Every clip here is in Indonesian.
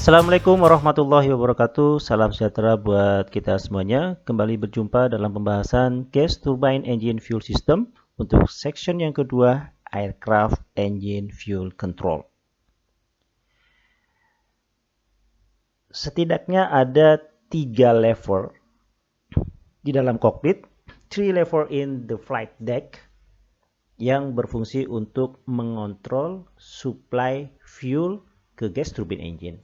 Assalamualaikum warahmatullahi wabarakatuh. Salam sejahtera buat kita semuanya. Kembali berjumpa dalam pembahasan Gas Turbine Engine Fuel System untuk section yang kedua, Aircraft Engine Fuel Control. Setidaknya ada 3 lever di dalam kokpit, 3 lever in the flight deck yang berfungsi untuk mengontrol supply fuel ke gas turbine engine.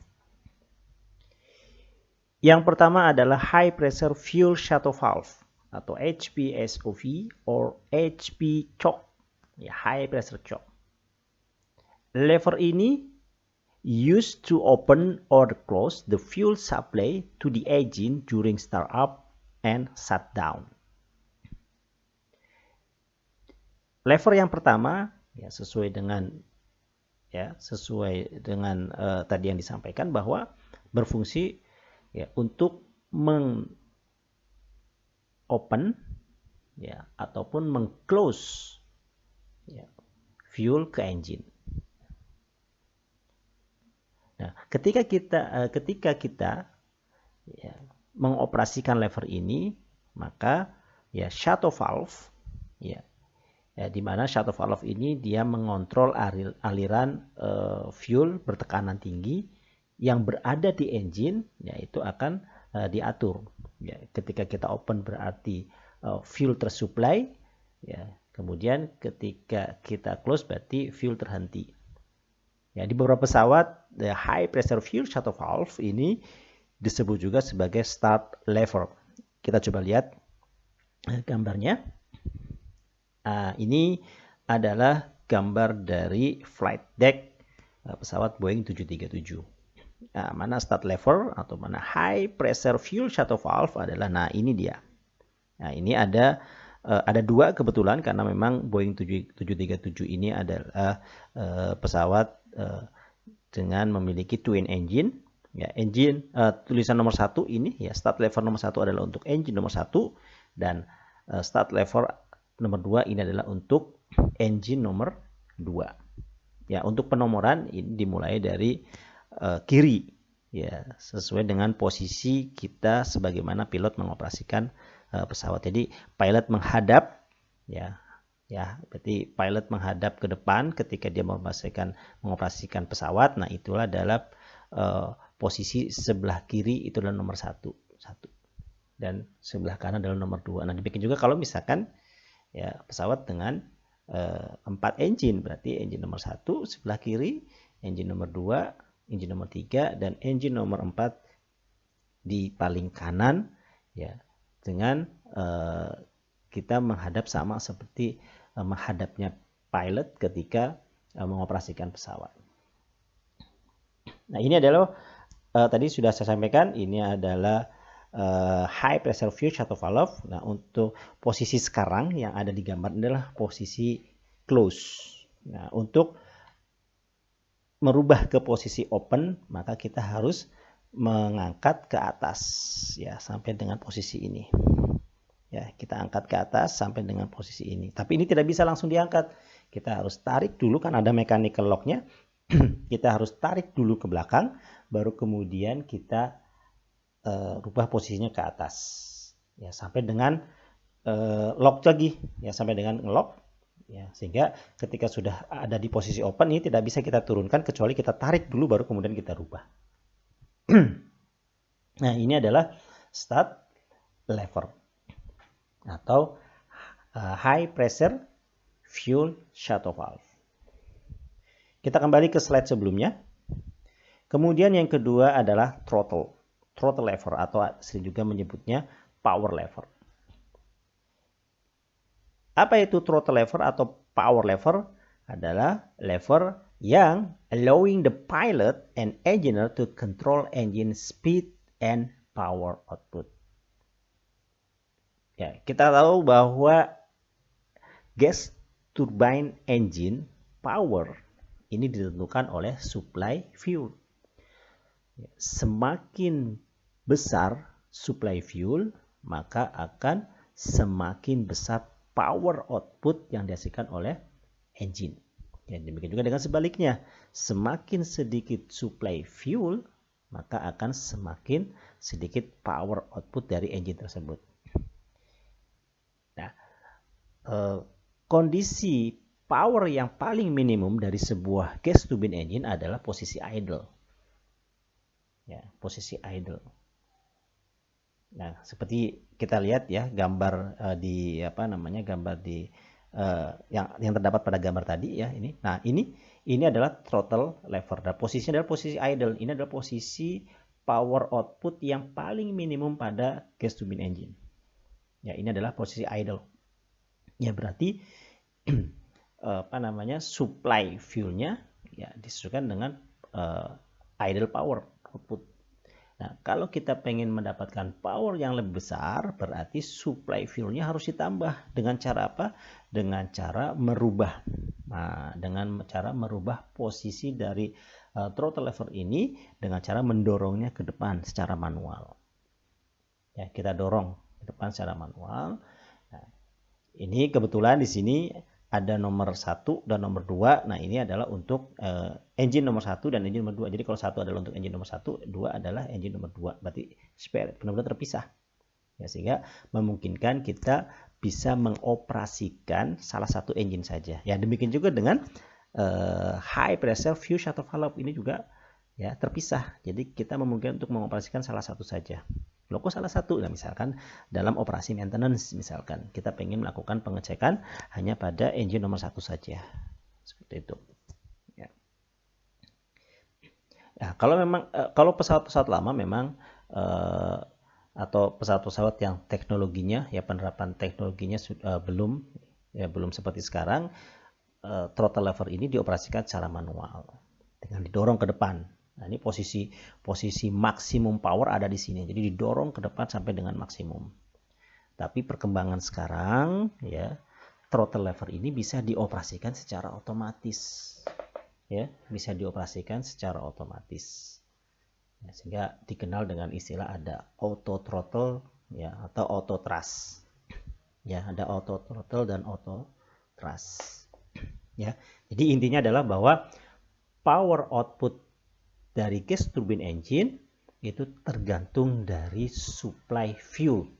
Yang pertama adalah High Pressure Fuel Shuttle Valve atau HPSOV or HP choke, ya, High Pressure Choke. Lever ini used to open or close the fuel supply to the engine during startup and shutdown. Lever yang pertama, ya, sesuai dengan tadi yang disampaikan bahwa berfungsi ya untuk open ya ataupun close ya, fuel ke engine. Nah, ketika kita ya, mengoperasikan lever ini, maka ya shuttle valve ya di mana shuttle valve ini dia mengontrol aliran fuel bertekanan tinggi yang berada di engine, yaitu akan diatur. Ya, ketika kita open berarti fuel tersupply, ya. Kemudian ketika kita close berarti fuel terhenti. Ya, di beberapa pesawat, the high pressure fuel shuttle valve ini disebut juga sebagai start lever. Kita coba lihat gambarnya. Ini adalah gambar dari flight deck pesawat Boeing 737. Nah, mana start lever atau mana high pressure fuel shuttle valve adalah, nah ini dia. Nah, ini ada 2 kebetulan karena memang Boeing 737 ini adalah pesawat dengan memiliki twin engine. Ya, engine tulisan nomor 1 ini ya, start lever nomor 1 adalah untuk engine nomor 1 dan start lever nomor 2 ini adalah untuk engine nomor 2. Ya, untuk penomoran ini dimulai dari kiri ya, sesuai dengan posisi kita sebagaimana pilot mengoperasikan pesawat. Jadi pilot menghadap ya berarti pilot menghadap ke depan ketika dia mengoperasikan pesawat. Nah, itulah adalah posisi sebelah kiri itu adalah nomor 1 dan sebelah kanan adalah nomor 2. Nah, dibikin juga kalau misalkan ya pesawat dengan 4 engine, berarti engine nomor 1 sebelah kiri, engine nomor 2, engine nomor 3, dan engine nomor 4 di paling kanan ya, dengan kita menghadap sama seperti menghadapnya pilot ketika mengoperasikan pesawat. Nah, ini adalah tadi sudah saya sampaikan, ini adalah high pressure fuel shuttle valve. Nah, untuk posisi sekarang yang ada di gambar adalah posisi close. Nah, untuk merubah ke posisi open, maka kita harus mengangkat ke atas ya sampai dengan posisi ini. Ya, kita angkat ke atas sampai dengan posisi ini. Tapi ini tidak bisa langsung diangkat. Kita harus tarik dulu, kan ada mechanical lock-nya. Kita harus tarik dulu ke belakang, baru kemudian kita rubah posisinya ke atas. Ya, sampai dengan lock lagi, ya sampai dengan lock. Ya, sehingga ketika sudah ada di posisi open ini tidak bisa kita turunkan kecuali kita tarik dulu baru kemudian kita rubah. Nah, ini adalah start lever atau high pressure fuel shuttle valve. Kita kembali ke slide sebelumnya. Kemudian yang kedua adalah throttle lever atau sering juga menyebutnya power lever. Apa itu throttle lever atau power lever? Adalah lever yang allowing the pilot and engineer to control engine speed and power output. Ya, kita tahu bahwa gas turbine engine power ini ditentukan oleh supply fuel. Semakin besar supply fuel, maka akan semakin besar power output yang dihasilkan oleh engine. Ya, demikian juga dengan sebaliknya, semakin sedikit supply fuel, maka akan semakin sedikit power output dari engine tersebut. Nah, kondisi power yang paling minimum dari sebuah gas turbine engine adalah posisi idle. Ya, posisi idle. Nah, seperti kita lihat ya gambar gambar di yang terdapat pada gambar tadi ya ini. Nah, ini adalah throttle lever. Dan posisinya adalah posisi idle. Ini adalah posisi power output yang paling minimum pada gas turbine engine. Ya, ini adalah posisi idle. Ya, berarti supply fuel-nya ya disesuaikan dengan idle power output. Nah, kalau kita pengen mendapatkan power yang lebih besar, berarti supply fuel-nya harus ditambah. Dengan cara apa? Dengan cara merubah. Nah, dengan cara merubah posisi dari throttle lever ini dengan cara mendorongnya ke depan secara manual. Ya, kita dorong ke depan secara manual. Nah, ini kebetulan di sini ada nomor 1 dan nomor 2. Nah, ini adalah untuk engine nomor 1 dan engine nomor 2. Jadi kalau 1 adalah untuk engine nomor 1, 2 adalah engine nomor 2. Berarti spare, benar-benar terpisah. Ya, sehingga memungkinkan kita bisa mengoperasikan salah satu engine saja. Ya, demikian juga dengan high pressure fuel shuttle valve ini juga ya terpisah. Jadi kita memungkinkan untuk mengoperasikan salah satu saja. Logo salah satu, nah misalkan dalam operasi maintenance, misalkan kita pengen melakukan pengecekan hanya pada engine nomor 1 saja, seperti itu. Ya. Nah, kalau pesawat-pesawat lama memang atau pesawat-pesawat yang teknologinya ya penerapan teknologinya belum seperti sekarang, throttle lever ini dioperasikan secara manual dengan didorong ke depan. Nah, ini posisi maksimum power ada di sini. Jadi didorong ke depan sampai dengan maksimum. Tapi perkembangan sekarang ya, throttle lever ini bisa dioperasikan secara otomatis. Ya, bisa dioperasikan secara otomatis. Ya, sehingga dikenal dengan istilah ada auto throttle ya atau auto thrust. Ya, ada auto throttle dan auto thrust. Ya. Jadi intinya adalah bahwa power output dari gas turbine engine itu tergantung dari supply fuel.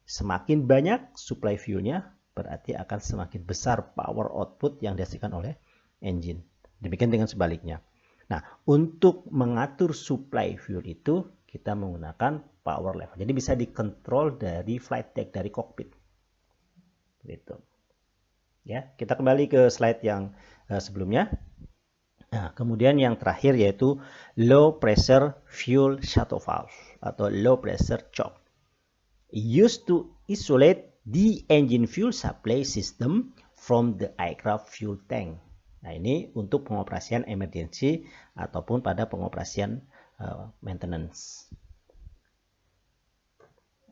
Semakin banyak supply fuelnya, berarti akan semakin besar power output yang dihasilkan oleh engine. Demikian dengan sebaliknya. Nah, untuk mengatur supply fuel itu kita menggunakan power lever. Jadi bisa dikontrol dari flight deck, dari kokpit. Gitu. Ya, kita kembali ke slide yang sebelumnya. Nah, kemudian yang terakhir yaitu low pressure fuel shuttle valve atau low pressure CHOV. Used to isolate the engine fuel supply system from the aircraft fuel tank. Nah, ini untuk pengoperasian emergency ataupun pada pengoperasian maintenance.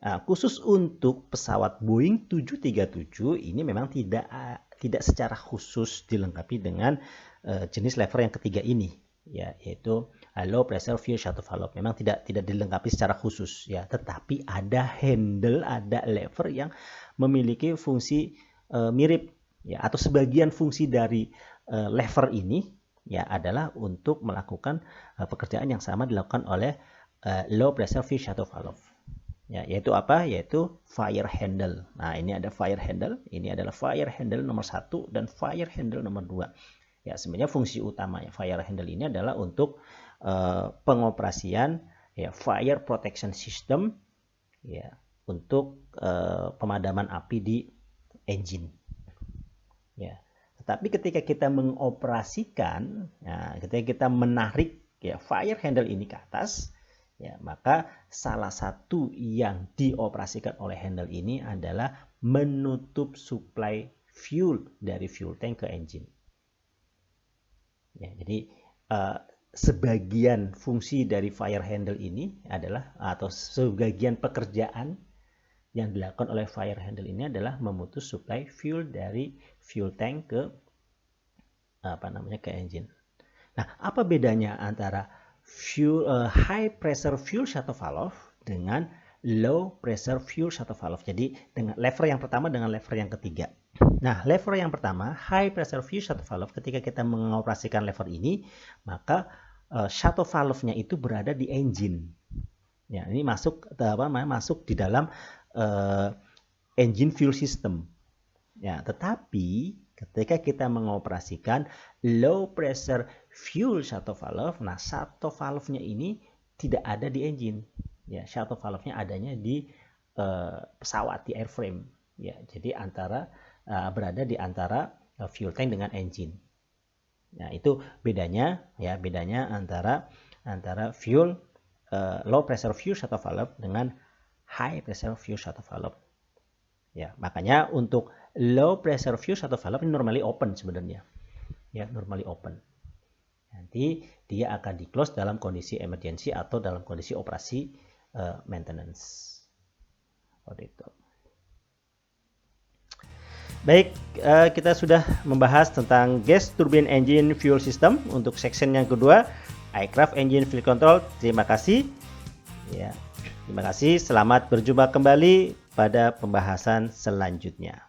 Nah, khusus untuk pesawat Boeing 737 ini memang tidak secara khusus dilengkapi dengan jenis lever yang ketiga ini, ya, yaitu low pressure fuel shuttle valve. Memang tidak dilengkapi secara khusus, ya, tetapi ada handle, ada lever yang memiliki fungsi mirip, ya, atau sebagian fungsi dari lever ini, ya, adalah untuk melakukan pekerjaan yang sama dilakukan oleh low pressure fuel shuttle valve. Ya, yaitu apa? Yaitu fire handle. Nah, ini ada fire handle, ini adalah fire handle nomor 1 dan fire handle nomor 2. Ya, sebenarnya fungsi utamanya fire handle ini adalah untuk pengoperasian ya fire protection system ya untuk pemadaman api di engine. Ya. Tetapi ketika kita mengoperasikan, ya, ketika kita menarik ya fire handle ini ke atas, ya, maka salah satu yang dioperasikan oleh handle ini adalah menutup supply fuel dari fuel tank ke engine. Ya, jadi sebagian fungsi dari fire handle ini adalah atau sebagian pekerjaan yang dilakukan oleh fire handle ini adalah memutus supply fuel dari fuel tank ke ke engine. Nah, apa bedanya antara high pressure fuel shuttle valve dengan low pressure fuel shuttle valve? Jadi dengan lever yang pertama dengan lever yang ketiga. Nah, lever yang pertama, high pressure fuel shuttle valve, ketika kita mengoperasikan lever ini, maka shuttle valve-nya itu berada di engine. Ya, ini masuk di dalam engine fuel system. Ya, tetapi ketika kita mengoperasikan low pressure fuel shuttle valve, nah shuttle valve-nya ini tidak ada di engine. Ya, shuttle valve-nya adanya di pesawat, di airframe. Ya, jadi berada di antara fuel tank dengan engine. Nah, itu bedanya antara fuel low pressure fuel shuttle valve dengan high pressure fuel shuttle valve. Ya, makanya untuk low pressure fuel shuttle valve ini normally open sebenarnya. Ya, normally open. Nanti dia akan di close dalam kondisi emergency atau dalam kondisi operasi maintenance. Seperti itu. Baik, kita sudah membahas tentang gas turbine engine fuel system untuk section yang kedua, aircraft engine fuel control. Terima kasih. Ya, terima kasih. Selamat berjumpa kembali pada pembahasan selanjutnya.